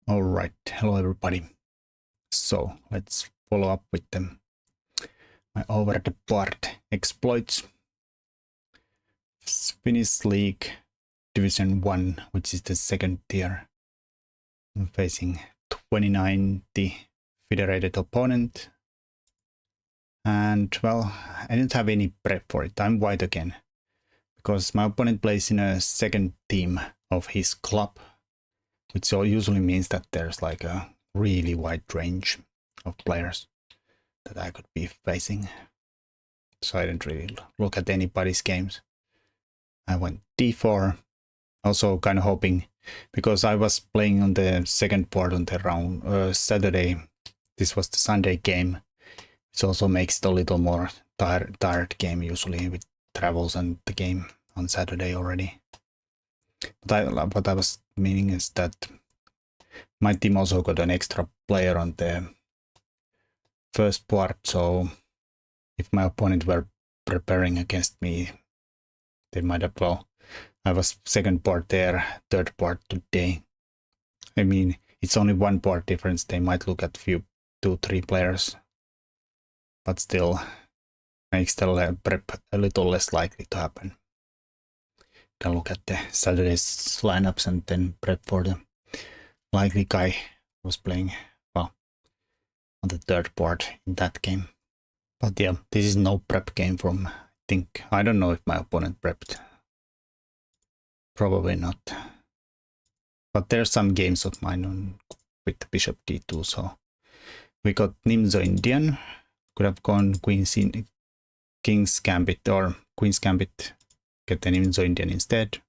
Alright, hello everybody. So let's follow up with my over the board exploits. Finnish League Division 1, which is the second tier. I'm facing 2090 federated opponent. And well, I didn't have any prep for it. I'm white again. Because my opponent plays in a second team of his club, which usually means that there's like a really wide range of players that I could be facing. So I didn't really look at anybody's games. I went d4, also kind of hoping, because I was playing on the second board on the round Saturday. This was the Sunday game. It also makes it a little more tired game usually with travels and the game on Saturday already. But what I was meaning is that my team also got an extra player on the first board, so if my opponent were preparing against me, they might have well. I was second board there, third board today. I mean, it's only one board difference. They might look at 2-3 players, but still makes the prep a little less likely to happen. Can look at the Saturday's lineups and then prep for the likely guy who was playing well on the third board in that game. But yeah, this is no prep game from I don't know if my opponent prepped. Probably not. But there's some games of mine with the bishop d2, so we got Nimzo-Indian. Could have gone King's Gambit or Queen's Gambit, get the Nimzo-Indian instead.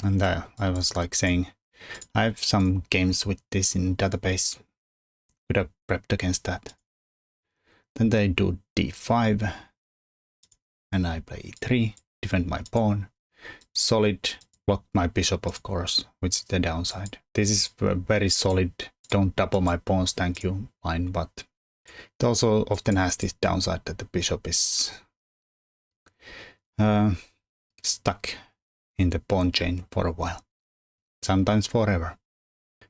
And I was like saying, I have some games with this in database. Could have prepped against that. Then they do d5, and I play e3, defend my pawn. Solid, block my bishop, of course, which is the downside. This is very solid, don't double my pawns, thank you, fine, but it also often has this downside that the bishop is stuck in the pawn chain for a while, sometimes forever.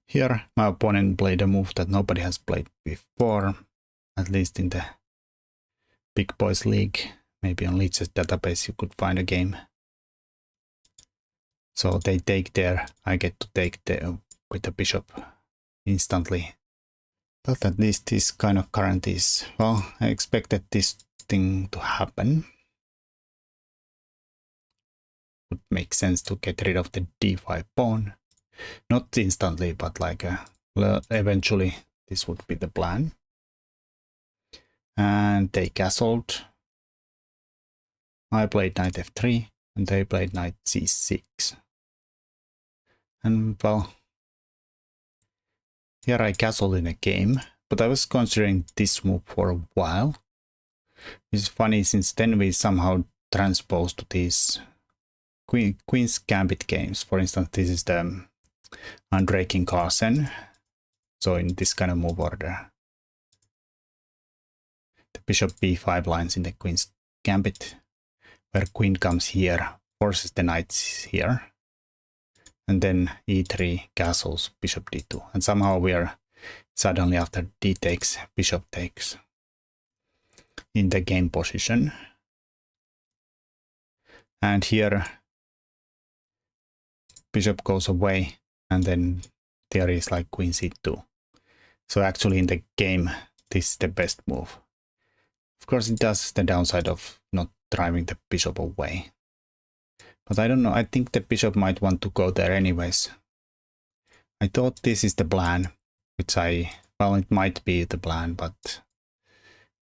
Here, my opponent played a move that nobody has played before, at least in the Big Boys League. Maybe on Leech's database you could find a game. So they take there, I get to take with the bishop instantly. But at least this kind of guarantees, well, I expected this thing to happen. Would make sense to get rid of the d5 pawn. Not instantly, but like eventually this would be the plan. And they castled. I played knight f3 and they played knight c6. And well, here I castled in a game, but I was considering this move for a while. It's funny, since then we somehow transposed to these Queen's Gambit games. For instance, this is the Andre King Carlsen. So in this kind of move order, the bishop b5 lines in the Queen's Gambit, where queen comes here, forces the knights here, and then e3 castles, bishop d2, and somehow we are suddenly after d takes, bishop takes in the game position. And here bishop goes away, and then there is like queen c2. So actually in the game, this is the best move. Of course, it does the downside of not driving the bishop away. But I don't know, I think the bishop might want to go there anyways. I thought this is the plan, which well, it might be the plan, but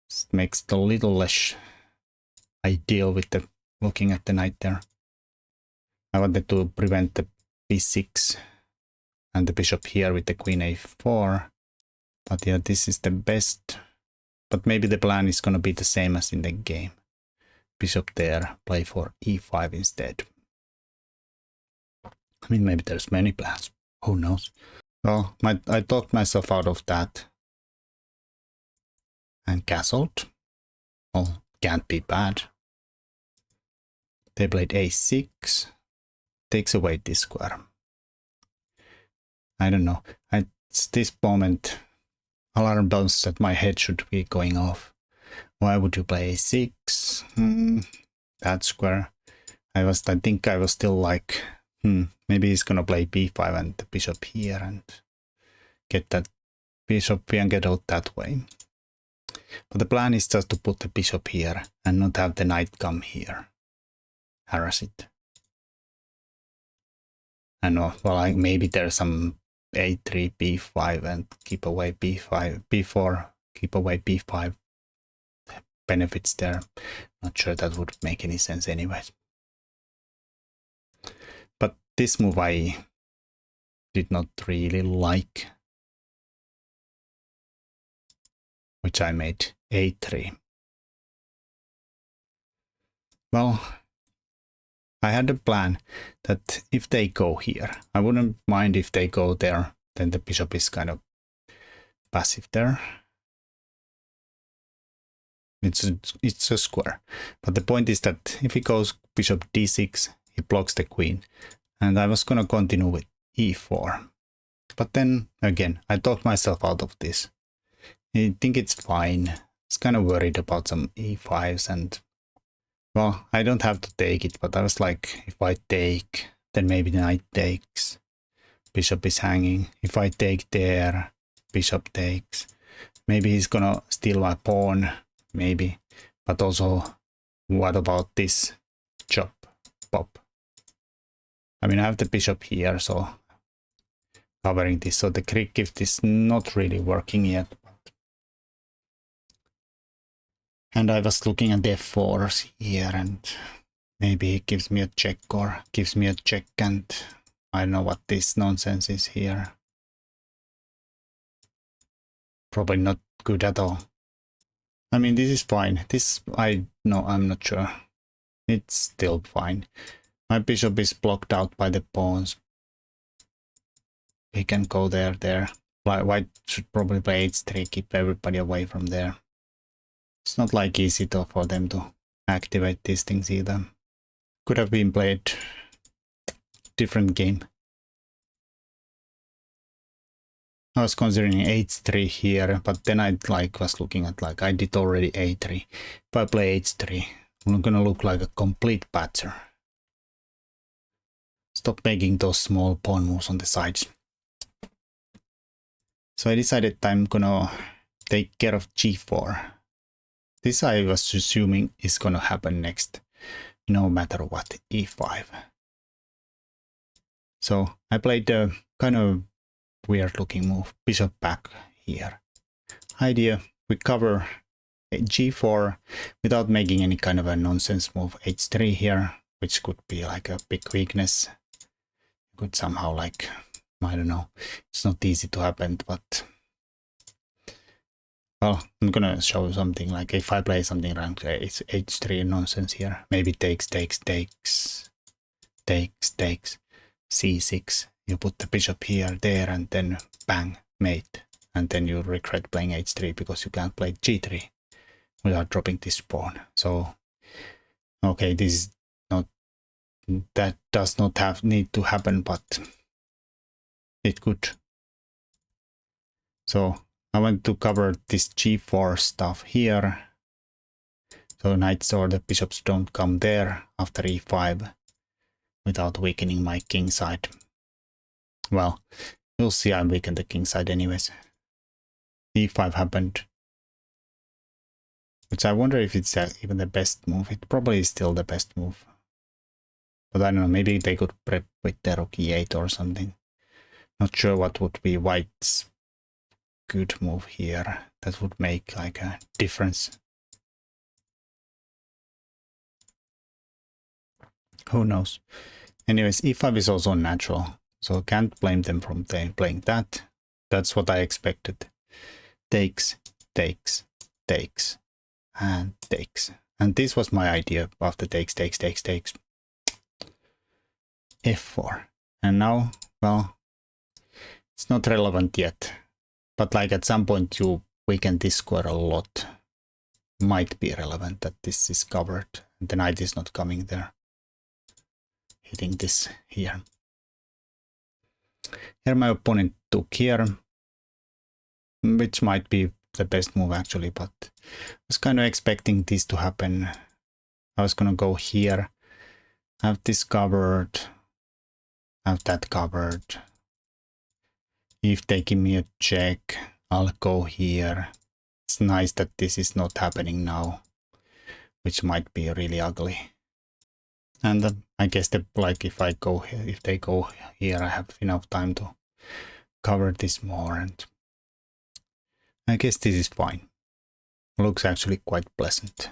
it makes it a little less ideal with the looking at the knight there. I wanted to prevent the b6 and the bishop here with the queen a4. But yeah, this is the best. But maybe the plan is going to be the same as in the game. Bishop there, play for e5 instead. I mean, maybe there's many plans. Who knows? Well, I talked myself out of that. And castled. Well, can't be bad. They played a6. Takes away this square. I don't know. At this moment, alarm bells at my head should be going off. Why would you play a6? That square. I think I was still like, maybe he's gonna play b5 and the bishop here and get that bishop and get out that way. But the plan is just to put the bishop here and not have the knight come here. Harass it. And well, maybe there's some a3, b5 and keep away b5, b4, keep away b5 benefits there. Not sure that would make any sense anyways. But this move I did not really like, which I made a3. Well, I had a plan that if they go here, I wouldn't mind if they go there, then the bishop is kind of passive there. It's a square. But the point is that if he goes bishop d6, he blocks the queen. And I was gonna continue with e4. But then again, I talked myself out of this. I think it's fine. I was kind of worried about some e5s and well, I don't have to take it, but I was like, if I take, then maybe the knight takes. Bishop is hanging. If I take there, bishop takes. Maybe he's gonna steal my pawn, maybe. But also, what about this chop, pop? I mean, I have the bishop here, so covering this. So the Greek gift is not really working yet. And I was looking at the f4s here, and maybe he gives me a check or gives me a check, and I don't know what this nonsense is here. Probably not good at all. I mean, this is fine. I'm not sure. It's still fine. My bishop is blocked out by the pawns. He can go there. White should probably play h3, keep everybody away from there. It's not like easy for them to activate these things either. Could have been played different game. I was considering h3 here, but then I was looking at I did already a3. If I play h3, I'm gonna look like a complete patcher. Stop making those small pawn moves on the sides. So I decided I'm gonna take care of g4. This I was assuming is gonna happen next, no matter what, e5. So I played a kind of weird looking move, bishop back here. Idea, we cover g4 without making any kind of a nonsense move, h3 here, which could be like a big weakness. Could somehow I don't know, it's not easy to happen, but well, I'm gonna show you something if I play something rank h3 nonsense here, maybe takes, c6, you put the bishop here, there, and then bang, mate, and then you regret playing h3 because you can't play g3 without dropping this pawn. So, okay, this is not, that does not need to happen, but it could. So I want to cover this g4 stuff here. So knights or the bishops don't come there after e5 without weakening my king side. Well, you'll see I weakened the king side anyways. e5 happened. Which I wonder if it's even the best move. It probably is still the best move. But I don't know, maybe they could prep with the rook e8 or something. Not sure what would be white's good move here that would make a difference. Who knows? Anyways, e5 is also natural, so can't blame them from playing that. That's what I expected. Takes, and takes. And this was my idea after takes. f4. And now, well, it's not relevant yet. But at some point you weaken this square a lot. Might be relevant that this is covered. The knight is not coming there. Hitting this here. Here my opponent took here, which might be the best move actually, but I was kind of expecting this to happen. I was gonna go here, have this covered, have that covered. If they give me a check, I'll go here. It's nice that this is not happening now, which might be really ugly. And I guess that like if they go here, I have enough time to cover this more, and I guess this is fine. Looks actually quite pleasant.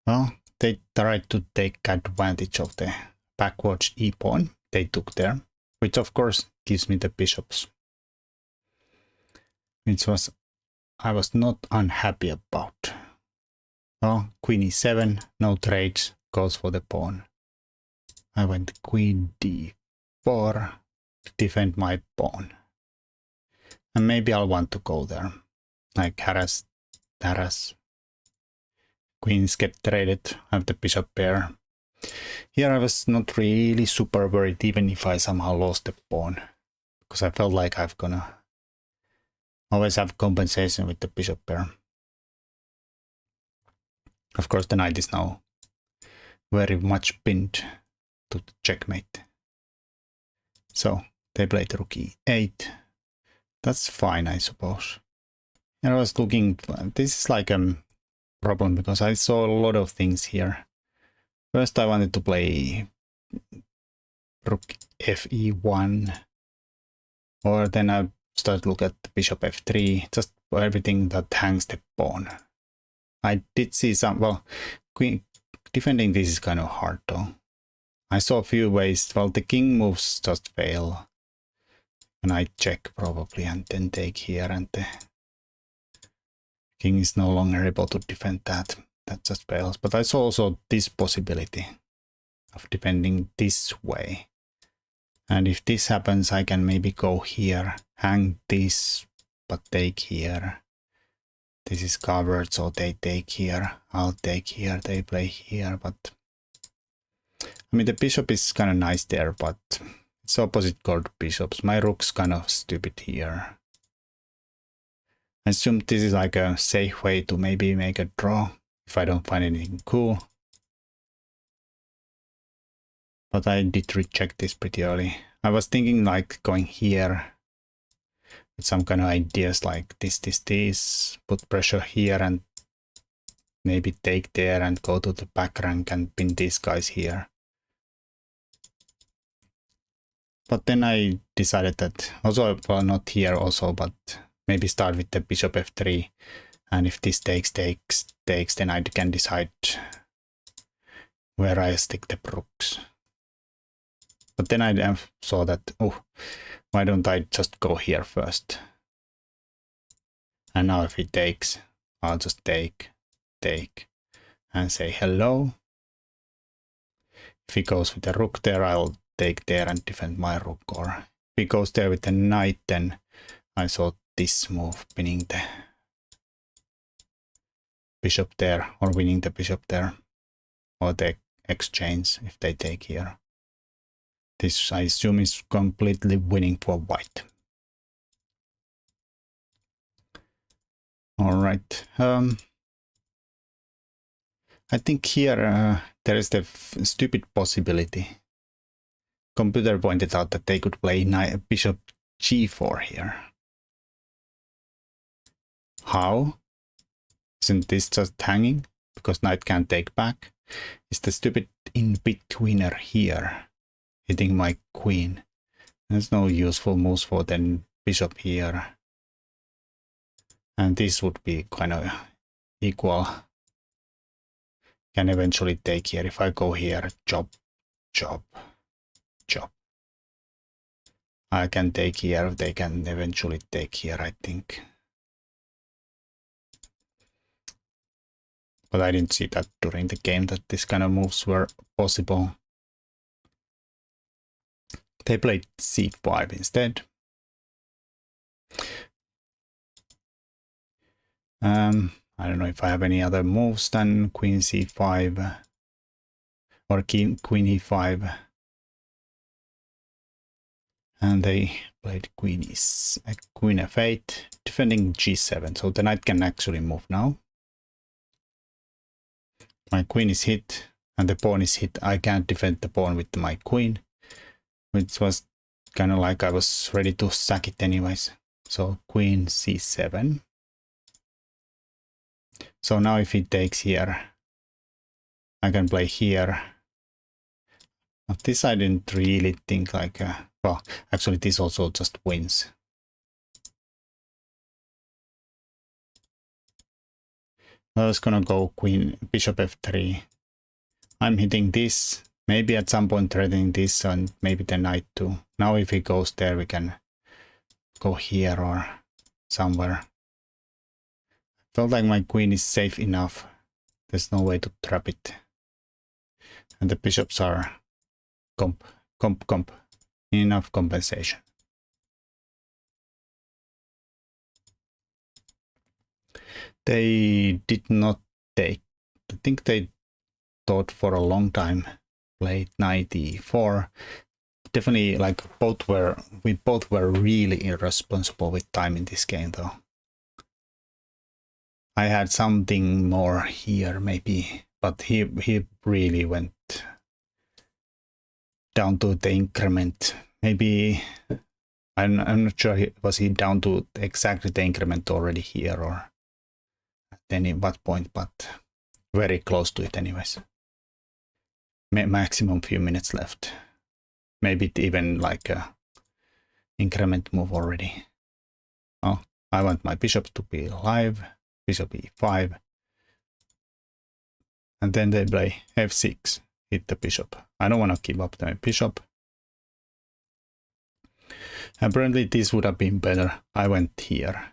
Well, they tried to take advantage of the backwards e pawn they took there, which of course gives me the bishops, which I was not unhappy about. Well, queen e7, no trades, goes for the pawn. I went queen d4 to defend my pawn. And maybe I'll want to go there, like harass. Queens get traded, I have the bishop pair. Here I was not really super worried even if I somehow lost the pawn, because I felt like I'm gonna always have compensation with the bishop pair. Of course the knight is now very much pinned to the checkmate. So they played rook e8. That's fine, I suppose. And I was looking, this is like a problem because I saw a lot of things here. First I wanted to play rook fe1, or then I started to look at bishop f3, just everything that hangs the pawn. I did see some, well, defending this is kind of hard though. I saw a few ways, well, the king moves just fail. And I check probably and then take here, and the king is no longer able to defend that. That just fails. But I saw also this possibility of defending this way. And if this happens, I can maybe go here, hang this, but take here. This is covered, so they take here. I'll take here, they play here, but I mean the bishop is kind of nice there, but it's opposite colored bishops. My rook's kind of stupid here. I assume this is like a safe way to maybe make a draw if I don't find anything cool. But I did reject this pretty early. I was thinking like going here with some kind of ideas like this, put pressure here and maybe take there and go to the back rank and pin these guys here. But then I decided that also, well, not here also, but maybe start with the bishop f3. And if this takes, then I can decide where I stick the rooks. But then I saw that, oh, why don't I just go here first? And now if he takes, I'll just take, and say hello. If he goes with the rook there, I'll take there and defend my rook. Or if he goes there with the knight, then I saw this move, pinning the bishop there, or winning the bishop there, or the exchange if they take here. This, I assume, is completely winning for white. All right. I think here there is the stupid possibility. Computer pointed out that they could play bishop g4 here. How? Isn't this just hanging? Because knight can't take back. Is the stupid in-betweener here hitting my queen? There's no useful moves for the bishop here. And this would be kind of equal. Can eventually take here. If I go here, chop. I can take here. They can eventually take here, I think. But I didn't see that during the game that this kind of moves were possible. They played c5 instead. I don't know if I have any other moves than queen c5 or queen e5. And they played queen f8, defending g7. So the knight can actually move now. My queen is hit and the pawn is hit. I can't defend the pawn with my queen, which was kind of like I was ready to sack it anyways. So queen c7. So now if he takes here, I can play here. But this I didn't really think like, well, actually this also just wins. I was gonna go queen, bishop f3. I'm hitting this, maybe at some point threatening this, and maybe the knight too. Now if he goes there, we can go here or somewhere. Felt like my queen is safe enough. There's no way to trap it. And the bishops are comp. Enough compensation. They did not take. I think they thought for a long time. Played knight e4. Definitely, like we both were really irresponsible with time in this game, though. I had something more here, maybe, but he really went down to the increment. Maybe I'm not sure. Was he down to exactly the increment already here, or at any what point? But very close to it, anyways. Maximum few minutes left. Maybe even like a increment move already. Oh, I want my bishop to be alive. Bishop e5. And then they play f6. Hit the bishop. I don't want to give up the bishop. Apparently this would have been better. I went here.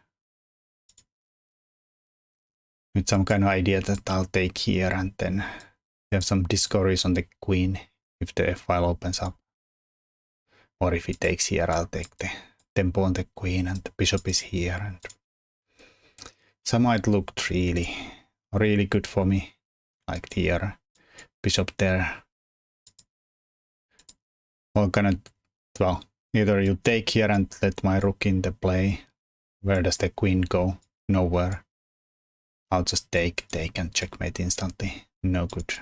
With some kind of idea that I'll take here and then have some discoveries on the queen if the f-file opens up. Or if he takes here, I'll take the tempo on the queen and the bishop is here. And some might look really good for me. Like here, bishop there. Or gonna, well, either you take here and let my rook in the play. Where does the queen go? Nowhere. I'll just take and checkmate instantly. No good.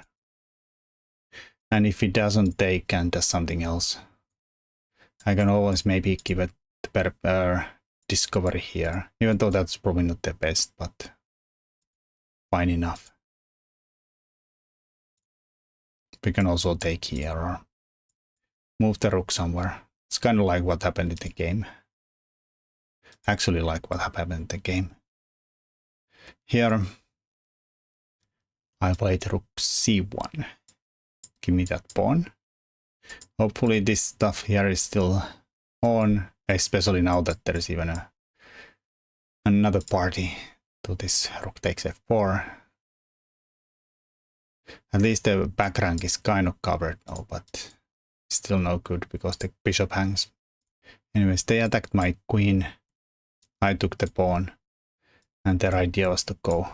And if he doesn't take and does something else, I can always maybe give it better discovery here. Even though that's probably not the best, but fine enough. We can also take here or move the rook somewhere. It's kind of like what happened in the game. Actually like what happened in the game. Here, I played rook c1. Give me that pawn. Hopefully this stuff here is still on, especially now that there is even another party to this rook takes f4. At least the back rank is kind of covered now, but still no good because the bishop hangs. Anyways, they attacked my queen. I took the pawn, and their idea was to go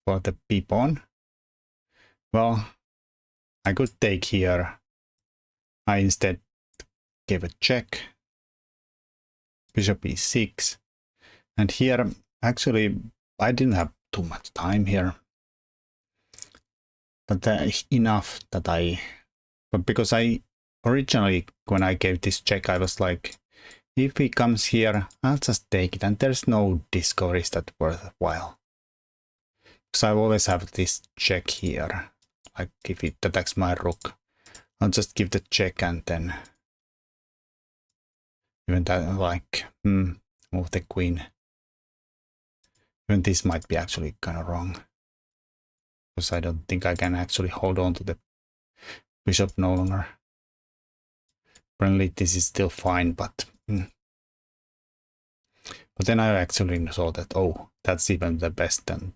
for the b-pawn. Well, I could take here. I instead gave a check. Bishop e6. And here, actually, I didn't have too much time here. But enough that but because I originally, when I gave this check, I was like, if he comes here, I'll just take it. And there's no discoveries that worthwhile. Because I always have this check here. Like if it attacks my rook, I'll just give the check and then even that, like, move the queen. Even this might be actually kind of wrong. Because I don't think I can actually hold on to the bishop no longer. Apparently this is still fine, but then I actually saw that, oh, that's even the best. And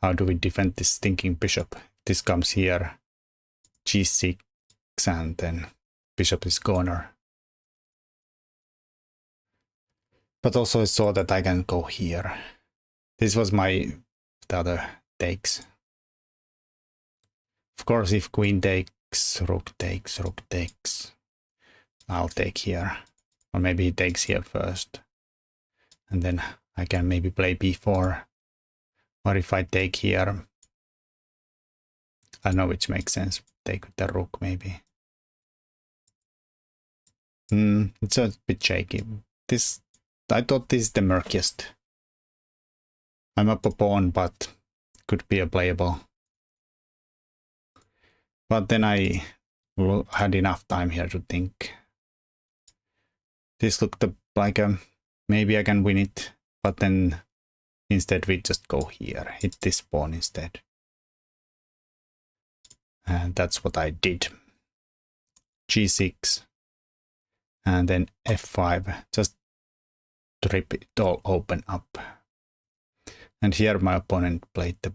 how do we defend this stinking bishop? This comes here, g6, and then bishop is gone. But also I saw that I can go here. This was the other takes. Of course, if queen takes, rook takes, I'll take here. Or maybe he takes here first. And then I can maybe play b4. Or if I take here, I know which makes sense. Take with the rook maybe. It's a bit shaky. I thought this is the murkiest. I'm up a pawn, but could be a playable. But then I had enough time here to think. This looked like maybe I can win it, but then instead we just go here, hit this pawn instead. And that's what I did. G6 and then f5, just to rip it all open up. And here my opponent played the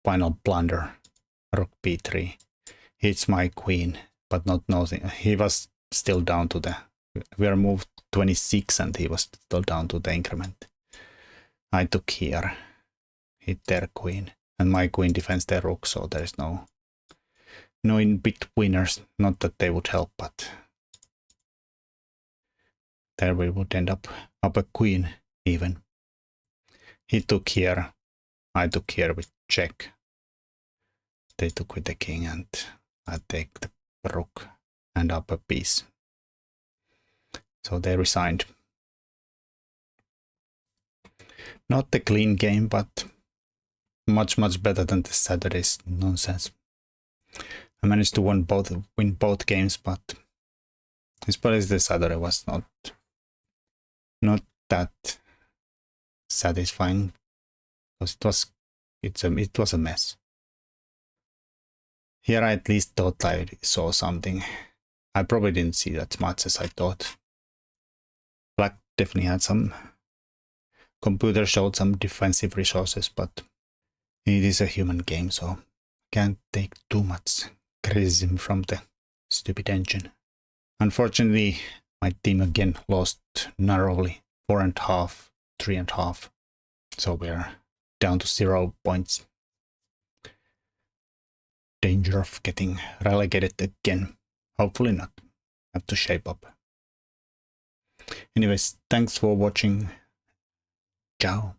final blunder, rook b3. Hits my queen, but not nothing. He was still down to the, we are moved 26 and he was still down to the increment. I took here, hit their queen, and my queen defends their rook, so there is no in-betweeners. Not that they would help, but there we would end up a queen even. He took here, I took here with check. They took with the king and I take the rook and up a piece. So they resigned. Not the clean game, but much better than the Saturday's nonsense. I managed to win both games, but especially the Saturday was not that satisfying because it was a mess. Here I at least thought I saw something. I probably didn't see that much as I thought. Black definitely had some, computer showed some defensive resources, but it is a human game, so can't take too much criticism from the stupid engine. Unfortunately, my team again lost narrowly, 4.5, 3.5. So we're down to 0 points. Danger of getting relegated again. Hopefully not. Have to shape up. Anyways, thanks for watching. Ciao.